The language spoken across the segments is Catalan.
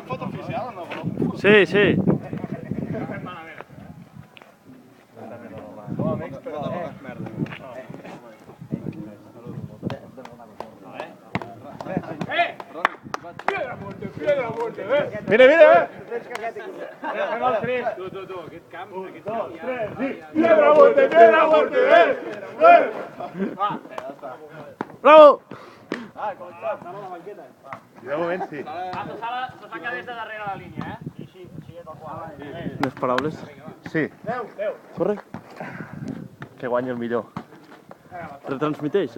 foto oficial, no? Sí, sí. Mira, mira! Fem el 3. Tu, aquest camp, aquest camp. Piedra, muerte, Bravo! De moment sí. Se saca des de darrere la línia, eh? Les paraules. Sí. Corre. Que guanyi el millor. Retransmiteix,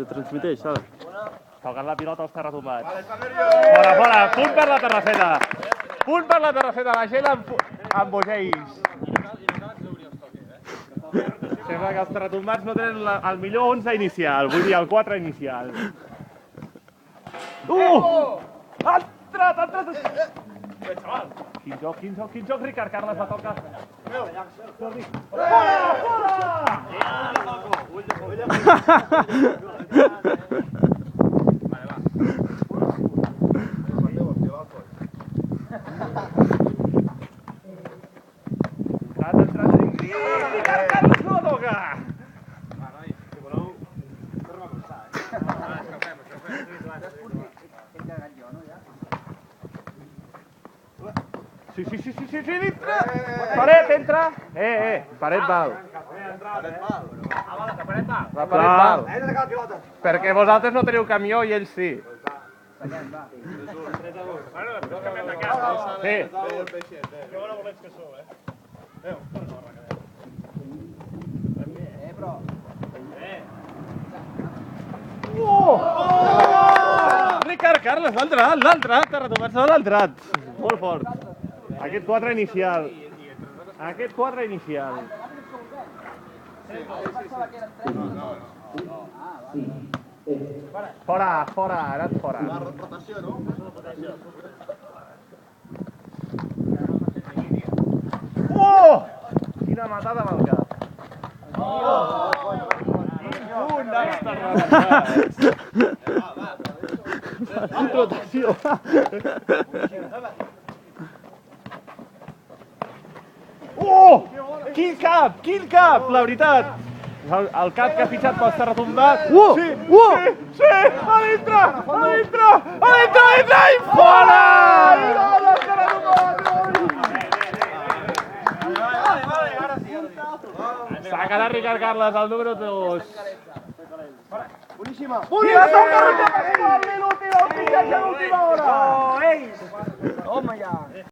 saps? Tocant la pilota als terratombats. Fora, fora! Punt per la terraceta! Punt per la terraceta! La gent amb bogeis. Sembla que els terratombats no tenen el millor 11 inicial, vull dir el 4 inicial. Ha entrat! Quin joc, Ricard Carles, la toca. Jordi. Ricard Carles no la toca! Sí, dintre! Paret, entra! Paret val. La paret val. Perquè vosaltres no teniu camió i ells sí. Sí. Ricard Carles, l'ha entrat, terratombats l'ha entrat. Molt fort. Aquest 4 inicial. Fora, ha anat fora. La rotació, no? Quina matada amb el cap. Quin punt dels terratombats. Rotació. Quin cap, la veritat. El cap que ha fitxat pels terratombats. Sí, a dintre, i fora! S'ha quedat Ricard Carles, el número 2. Boníssima! I la toca Ricard Carles, l'última, el fitxatge d'última